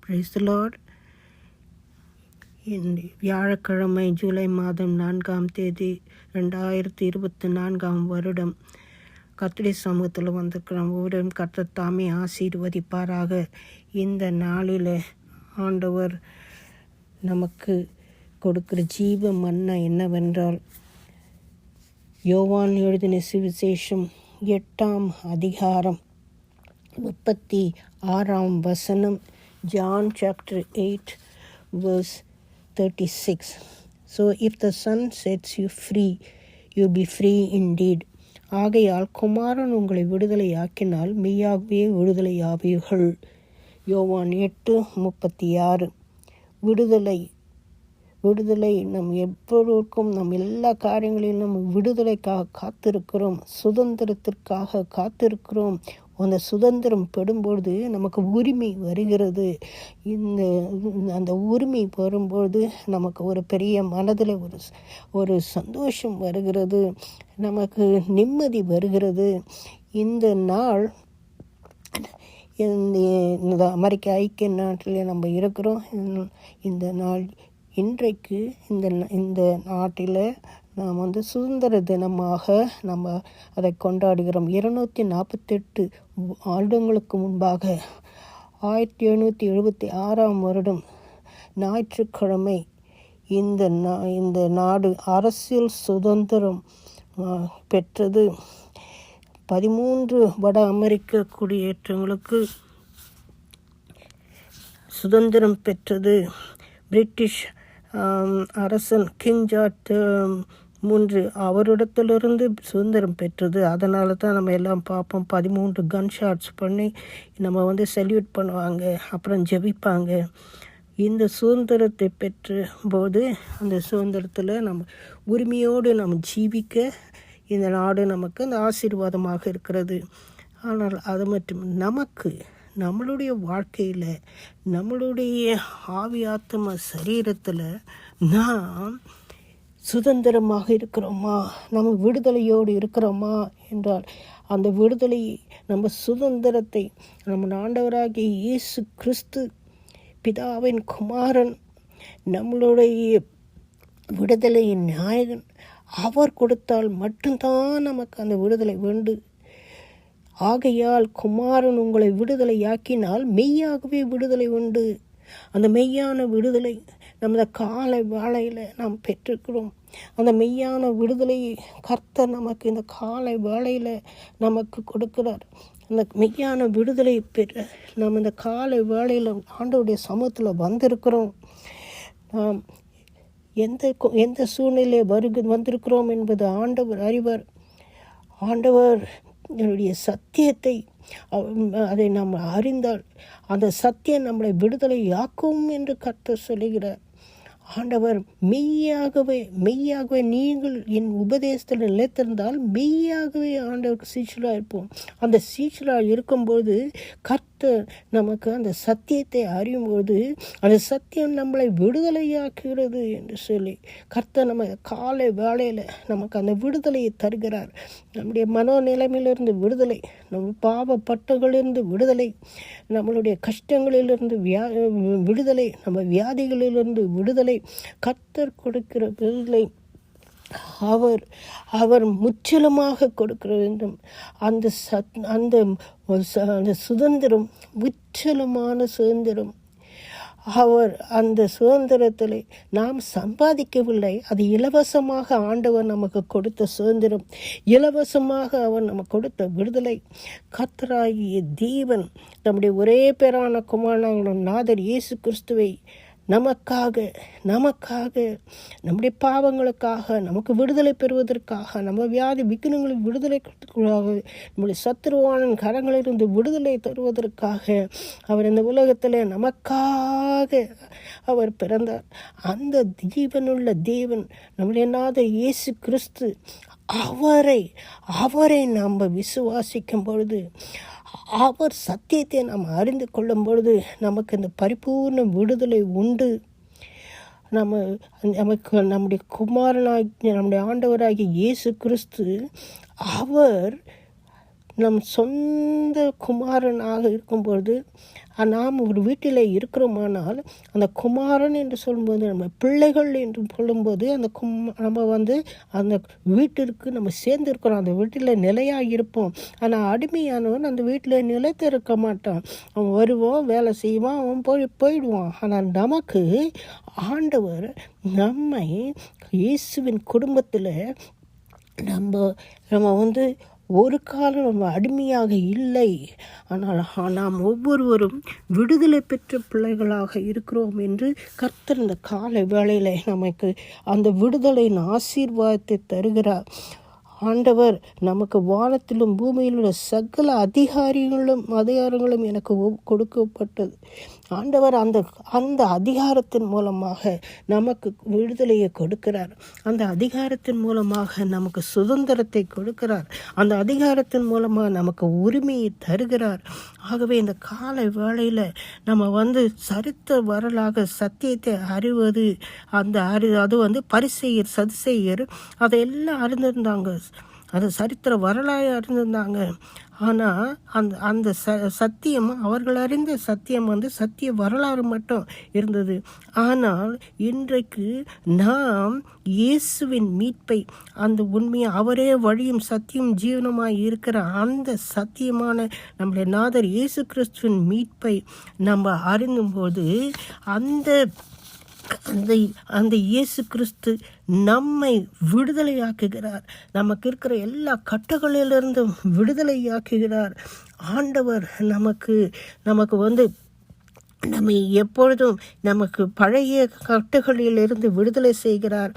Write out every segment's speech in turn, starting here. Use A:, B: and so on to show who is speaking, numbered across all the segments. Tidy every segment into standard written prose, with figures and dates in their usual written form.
A: Praise the Lord. வியாழக்கிழமை ஜூலை மாதம் 4ஆம் தேதி 2024 வருடம் கர்த்தருடைய சமூகத்தில் வந்திருக்கிறோம். ஒவ்வொரு கர்த்தர் தாமே ஆசீர்வதிப்பாராக. இந்த நாளில் ஆண்டவர் நமக்கு கொடுக்கிற ஜீவ மன்னா என்னவென்றால், யோவான் எழுதின சுவிசேஷம் 8ஆம் அதிகாரம் 36ஆம் வசனம். John chapter 8 verse 36. So if the Son sets you free, you'll be free indeed. ஆகையால் குமாரன் உங்களை விடுதலையாக்கினால் மெய்யாகவே விடுதலையாவீர்கள். யோவான் 8:36. விடுதலை நம் எப்பொழுதும் நம் எல்லா காரியங்களிலும் நம்ம விடுதலைக்காக காத்திருக்கிறோம், சுதந்திரத்திற்காக காத்திருக்கிறோம். அந்த சுதந்திரம் பெறும்பொழுது நமக்கு உரிமை வருகிறது. அந்த உரிமை வரும்பொழுது நமக்கு ஒரு பெரிய மனதில் ஒரு சந்தோஷம் வருகிறது, நமக்கு நிம்மதி வருகிறது. இந்த நாள் இந்த அமெரிக்க ஐக்கிய நாட்டில் நம்ம இருக்கிறோம். இந்த நாள் இன்றைக்கு இந்த நாட்டில் நாம் சுதந்திர தினமாக நம்ம அதை கொண்டாடுகிறோம். 248 ஆண்டுகளுக்கு முன்பாக 1776ஆம் வருடம் ஞாயிற்றுக்கிழமை இந்த நாடு அரசியல் சுதந்திரம் பெற்றது. 13 வட அமெரிக்க குடியேற்றங்களுக்கு சுதந்திரம் பெற்றது. பிரிட்டிஷ் அரசன் கிங் ஜார்ஜ் 3 அவரிடத்திலிருந்து சுதந்திரம் பெற்றது. அதனால தான் நம்ம எல்லாம் பார்ப்போம், 13 கன் ஷாட்ஸ் பண்ணி நம்ம சல்யூட் பண்ணுவாங்க, அப்புறம் ஜெபிப்பாங்க. இந்த சுதந்திரத்தை பெற்ற போது அந்த சுதந்திரத்தில் நம்ம உரிமையோடு நம்ம ஜீவிக்க இந்த நாடு நமக்கு அந்த ஆசீர்வாதமாக இருக்கிறது. ஆனால் அது மட்டும் நமக்கு நம்மளுடைய வாழ்க்கையில் நம்மளுடைய ஆவி ஆத்ம சரீரத்தில் நாம் சுதந்திரமாக இருக்கிறோமா, நம்ம விடுதலையோடு இருக்கிறோமா என்றால், அந்த விடுதலை நம்ம சுதந்திரத்தை நம்ம ஆண்டவராகிய இயேசு கிறிஸ்து பிதாவின் குமாரன், நம்மளுடைய விடுதலையின் நாயகன், அவர் கொடுத்தால் மட்டும்தான் நமக்கு அந்த விடுதலை உண்டு. ஆகையால் குமாரன் உங்களை விடுதலையாக்கினால் மெய்யாகவே விடுதலை உண்டு. அந்த மெய்யான விடுதலை நமது காலை வேளையில் நாம் பெற்றிருக்கிறோம். அந்த மெய்யான விடுதலையை கர்த்தர் நமக்கு இந்த காலை வேளையில் நமக்கு கொடுக்கிறார். அந்த மெய்யான விடுதலை பெற நம்ம இந்த காலை வேளையில் ஆண்டவருடைய சமூகத்தில் வந்திருக்கிறோம். நாம் எந்த சூழ்நிலை வந்திருக்கிறோம் என்பது ஆண்டவர் அறிவார். ஆண்டவர் என்னுடைய சத்தியத்தை அதை நாம் அறிந்தால் அந்த சத்தியம் நம்மளை விடுதலையாக்கும் என்று கர்த்தர் சொல்லுகிறார். ஆண்டவர் மெய்யாகவே நீங்கள் என் உபதேசத்தில் நிலைத்திருந்தால் மெய்யாகவே ஆண்டவருக்கு சீச்சலாக இருப்போம். அந்த சீச்சலாக இருக்கும்போது கர்த்தர் நமக்கு அந்த சத்தியத்தை அறியும்போது அந்த சத்தியம் நம்மளை விடுதலையாக்குகிறது என்று சொல்லி கர்த்தர் நம்ம காலை வேளையில் நமக்கு அந்த விடுதலையை தருகிறார். நம்முடைய மனோநிலைமையிலிருந்து விடுதலை, நம்ம பாவப்பட்டுகளிலிருந்து விடுதலை, நம்மளுடைய கஷ்டங்களிலிருந்து விடுதலை, நம்ம வியாதிகளிலிருந்து விடுதலை கர்த்தர் கொடுக்கிற விடுதலை அவர் முற்றிலுமாக கொடுக்கிற வேண்டும். அந்த சுதந்திரம் முற்றிலுமான சுதந்திரம். அவர் அந்த சுதந்திரத்தில் நாம் சம்பாதிக்கவில்லை, அது இலவசமாக ஆண்டவர் நமக்கு கொடுத்த சுதந்திரம், இலவசமாக அவர் நமக்கு கொடுத்த விடுதலை. கர்த்தராகிய தேவன் நம்முடைய ஒரே பேரான குமாரனாகிய நாதர் இயேசு கிறிஸ்துவை நமக்காக நம்முடைய பாவங்களுக்காக நமக்கு விடுதலை பெறுவதற்காக, நம்ம வியாதி விக்னங்களில் விடுதலை நம்முடைய சத்துருவானின் கரங்களிலிருந்து விடுதலை தருவதற்காக அவர் இந்த உலகத்தில் நமக்காக அவர் பிறந்தார். அந்த ஜீவனுள்ள தேவன் நம்முடைய நாதர் இயேசு கிறிஸ்து, அவரை நாம் விசுவாசிக்கும் பொழுது, அவர் சத்தியத்தை நாம் அறிந்து கொள்ளும் பொழுது நமக்கு இந்த பரிபூர்ண விடுதலை உண்டு. நமக்கு நம்முடைய குமாரனாகிய நம்முடைய ஆண்டவராகிய இயேசு கிறிஸ்து அவர் நம் சொந்த குமாரனாக இருக்கும்பொழுது நாம் ஒரு வீட்டில் இருக்கிறோமானால் அந்த குமாரன் என்று சொல்லும்போது நம்ம பிள்ளைகள் என்று சொல்லும்போது அந்த நம்ம அந்த வீட்டிற்கு நம்ம சேர்ந்து இருக்கிறோம், அந்த வீட்டில் நிலையாக இருப்போம். ஆனால் அடிமையானவன் அந்த வீட்டில் நிலைத்து இருக்க மாட்டான். அவன் வருவான், வேலை செய்வான், அவன் போயிடுவான். ஆனால் நமக்கு ஆண்டவர் நம்மை இயேசுவின் குடும்பத்தில் நம்ம ஒரு காலம் நம்ம அடிமையாக இல்லை. ஆனால் நாம் ஒவ்வொருவரும் விடுதலை பெற்ற பிள்ளைகளாக இருக்கிறோம் என்று கர்த்தர் இந்த காலை வேளையில் நமக்கு அந்த விடுதலையின் ஆசீர்வாதத்தை தருகிறார். ஆண்டவர் நமக்கு வானத்திலும் பூமியில் உள்ள சகல அதிகாரங்களும் எனக்கு கொடுக்கப்பட்டது. ஆண்டவர் அந்த அதிகாரத்தின் மூலமாக நமக்கு விடுதலையை கொடுக்கிறார். அந்த அதிகாரத்தின் மூலமாக நமக்கு சுதந்திரத்தை கொடுக்கிறார். அந்த அதிகாரத்தின் மூலமாக நமக்கு உரிமையை தருகிறார். ஆகவே இந்த காலை வேளையில் நம்ம சரித்த வரலாக சத்தியத்தை அறிவது அது பரிசேயர் சதுசேயர் அதையெல்லாம் அறிந்திருந்தாங்க. அது சரித்திர வரலாறு அறிந்திருந்தாங்க. ஆனால் அந்த சத்தியம், அவர்கள் அறிந்த சத்தியம் சத்திய வரலாறு மட்டும் இருந்தது. ஆனால் இன்றைக்கு நாம் இயேசுவின் மீட்பை, அந்த உண்மையை, அவரே வழியும் சத்தியம் ஜீவனமாய் இருக்கிற அந்த சத்தியமான நம்முடைய நாதர் இயேசு கிறிஸ்துவின் மீட்பை நம்ம அறிந்தும்போது அந்த இயேசு கிறிஸ்து நம்மை விடுதலையாக்குகிறார். நமக்கு இருக்கிற எல்லா கட்டுகளிலிருந்தும் விடுதலையாக்குகிறார். ஆண்டவர் நமக்கு நம்மை எப்பொழுதும் நமக்கு பழைய கட்டுகளிலிருந்து விடுதலை செய்கிறார்.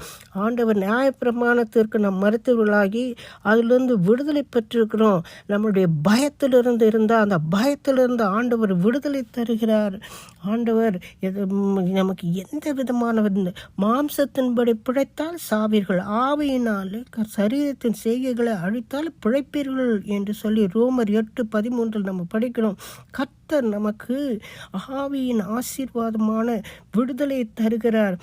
A: ஆண்டவர் நியாயப்பிரமாணத்திற்கு நாம் மருத்துவர்களாகி அதிலிருந்து விடுதலை பெற்றிருக்கிறோம். நம்முடைய பயத்திலிருந்து இருந்தால் அந்த பயத்திலிருந்து ஆண்டவர் விடுதலை தருகிறார். ஆண்டவர் நமக்கு எந்த விதமான மாம்சத்தின்படி பிழைத்தால் சாவீர்கள், ஆவியினால் சரீரத்தின் செய்கைகளை அழித்தால் பிழைப்பீர்கள் என்று சொல்லி ரோமர் 8:13 நம்ம படிக்கிறோம். கர்த்தர் நமக்கு ஆவியின் ஆசீர்வாதமான விடுதலை தருகிறார்.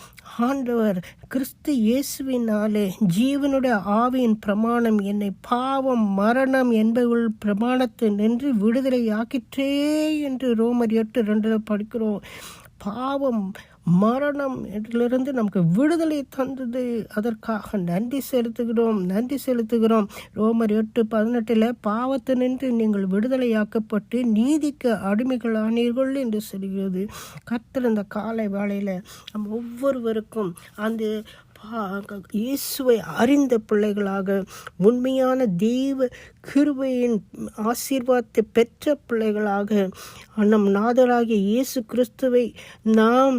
A: ஆண்டவர் கிறிஸ்து இயேசுவினாலே ஜீவனுடைய ஆவியின் பிரமாணம் என்னை பாவம் மரணம் என்பவள் பிரமாணத்தை நின்று விடுதலை ஆக்கிற்றே என்று ரோமர் 8:2 படிக்கிறோம். பாவம் மரணம் இதிலிருந்து நமக்கு விடுதலை தந்தது. அதற்காக நன்றி செலுத்துகிறோம். ரோமர் 8:18 பாவத்தினின்று நீங்கள் விடுதலையாக்கப்பட்டு நீதிக்கு அடிமைகளானீர்கள் என்று சொல்கிறது. கர்த்தர் இந்த காலை வேளையில் நம்ம ஒவ்வொருவருக்கும் அந்த இயேசுவை அறிந்த பிள்ளைகளாக, உண்மையான தெய்வ கிருபையின் ஆசீர்வாதத்தை பெற்ற பிள்ளைகளாக, நம் நாதராகிய இயேசு கிறிஸ்துவை நாம்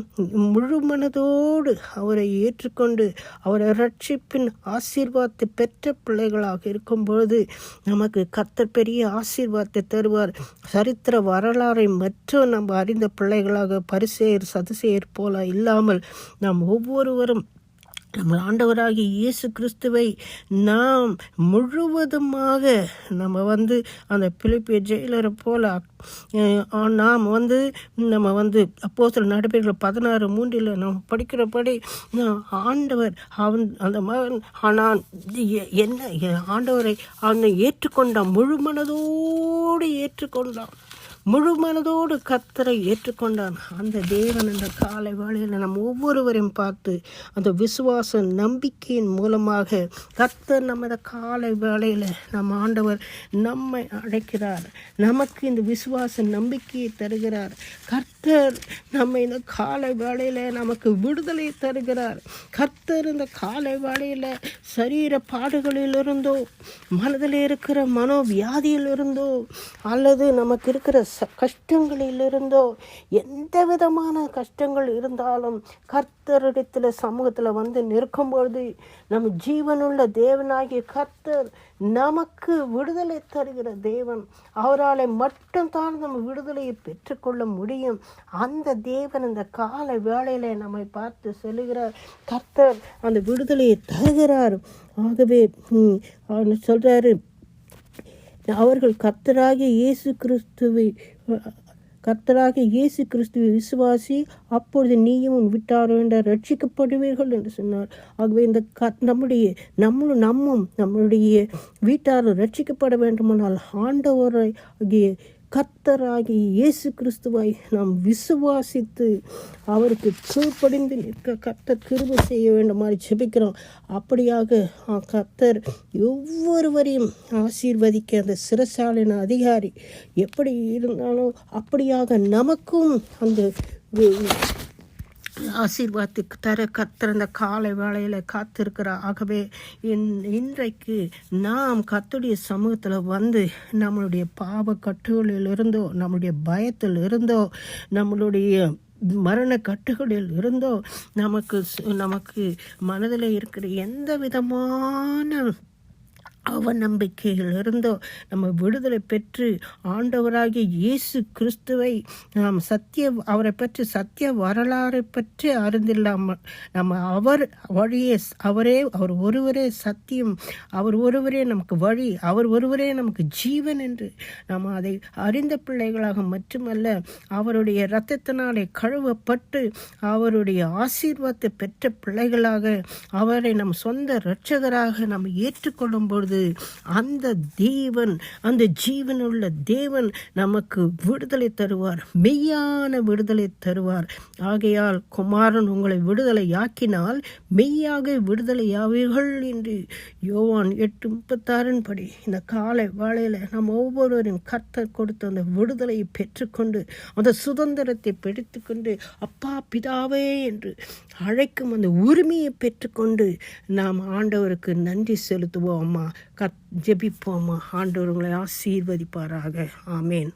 A: முழு மனதோடு அவரை ஏற்றுக்கொண்டு அவரை ரட்சிப்பின் ஆசீர்வாதத்தை பெற்ற பிள்ளைகளாக இருக்கும் பொழுது நமக்கு கர்த்தர் பெரிய ஆசீர்வாதத்தை தருவார். சரித்திர வரலாறை மற்றும் நம்ம அறிந்த பிள்ளைகளாக பரிசேயர் சதுசேயர் போல இல்லாமல் நாம் ஒவ்வொருவரும் நம்ம ஆண்டவராகிய இயேசு கிறிஸ்துவை நாம் முழுவதுமாக நம்ம அந்த பிலிப்பிய ஜெயிலரை போல நாம் நம்ம அப்போஸ்தலர் நடபடிகள் 16:3 நாம் படிக்கிறபடி ஆண்டவர் அந்த மகன் ஆனால் என்ன ஆண்டவரை அவனை ஏற்றுக்கொண்டான், முழு மனதோடு கர்த்தரை ஏற்றுக்கொண்டான். அந்த தேவன் இந்த காலை வேளையில் நம்ம ஒவ்வொருவரையும் பார்த்து அந்த விசுவாச நம்பிக்கையின் மூலமாக கர்த்தர் நம்ம காலை வேளையில் நம்ம ஆண்டவர் நம்மை அழைக்கிறார். நமக்கு இந்த விசுவாச நம்பிக்கையை தருகிறார். கர்த்தர் நம்ம இந்த காலை வேளையில் நமக்கு விடுதலை தருகிறார். கர்த்தர் இந்த காலை வேளையில் சரீர பாடுகளிலிருந்தோ, மனதில் இருக்கிற மனோவியாதியிலிருந்தோ, அல்லது நமக்கு இருக்கிற கஷ்டங்களிலிருந்தோ, எந்த விதமான கஷ்டங்கள் இருந்தாலும் கர்த்தரிடத்தில் சமூகத்தில் நிற்கும்பொழுது நம்ம ஜீவனுள்ள தேவனாகிய கர்த்தர் நமக்கு விடுதலை தருகிற தேவன். அவரால் மட்டும்தான் நம்ம விடுதலையை பெற்றுக்கொள்ள முடியும். அந்த தேவன் இந்த காலை வேளையில நம்மை பார்த்து சொல்லுகிறார், கர்த்தர் அந்த விடுதலையை தருகிறார். ஆகவே சொல்றாரு, அவர்கள் கர்த்தராகிய இயேசு கிறிஸ்துவை கர்த்தராகிய இயேசு கிறிஸ்துவை விசுவாசி, அப்பொழுது நீயும் உன் வீட்டாரும் ரட்சிக்கப்படுவீர்கள் என்று சொன்னார். ஆகவே இந்த நம்முடைய வீட்டாரும் ரட்சிக்கப்பட வேண்டுமானால் ஆண்டவராகிய கர்த்தராகிய இயேசு கிறிஸ்துவை நாம் விசுவாசித்து அவருக்கு கீழ்ப்படிந்து நிற்க கர்த்தர் கிருபை செய்ய வேண்டுமாறு ஜெபிக்கிறோம். அப்படியாக கர்த்தர் ஒவ்வொருவரையும் ஆசீர்வதிக்க அந்த சிறைசாலையின் அதிகாரி எப்படி இருந்தாலும் அப்படியாக நமக்கும் அந்த ஆசீர்வாதத்துக்கு தர கர்த்தர் அந்த காலை வேளையில் காத்திருக்கிறார். ஆகவே இன்றைக்கு நாம் கர்த்தருடைய சமூகத்தில் வந்து நம்மளுடைய பாவ கட்டுகளில் இருந்தோ, நம்மளுடைய பயத்தில் இருந்தோ, நம்மளுடைய மரண கட்டுகளில் இருந்தோ, நமக்கு மனதில் இருக்கிற எந்த விதமான அவநம்பிக்கையில் இருந்தோ நம்ம விடுதலை பெற்று ஆண்டவராகிய இயேசு கிறிஸ்துவை நாம் அவரை பற்றி சத்திய வரலாறை பற்றி அறிந்தில்லாமல் நம்ம அவர் ஒருவரே சத்தியம், அவர் ஒருவரே நமக்கு வழி, அவர் ஒருவரே நமக்கு ஜீவன் என்று நாம் அதை அறிந்த பிள்ளைகளாக மட்டுமல்ல, அவருடைய இரத்தத்தினாலே கழுவப்பட்டு அவருடைய ஆசீர்வாதத்தை பெற்ற பிள்ளைகளாக அவரை நம் சொந்த இரட்சகராக நாம் ஏற்றுக்கொள்ளும் பொழுது அந்த ஜீவனுள்ள தேவன் நமக்கு விடுதலை தருவார், மெய்யான விடுதலை தருவார். ஆகையால் குமாரன் உங்களை விடுதலையாக்கினால் மெய்யாக விடுதலையாவீர்கள் என்று யோவான் 8:36 படி இந்த காலை வேளையில் நாம் ஒவ்வொருவரின் கர்த்தர் கொடுத்த அந்த விடுதலையை பெற்றுக்கொண்டு அந்த சுதந்திரத்தை பிடித்துக்கொண்டு அப்பா பிதாவே என்று அழைக்கும் அந்த உரிமையை பெற்றுக்கொண்டு நாம் ஆண்டவருக்கு நன்றி செலுத்துவோம். ஜெபிப்போமா. ஆண்டவர் உங்களை ஆசீர்வதிப்பாராக. ஆமேன்.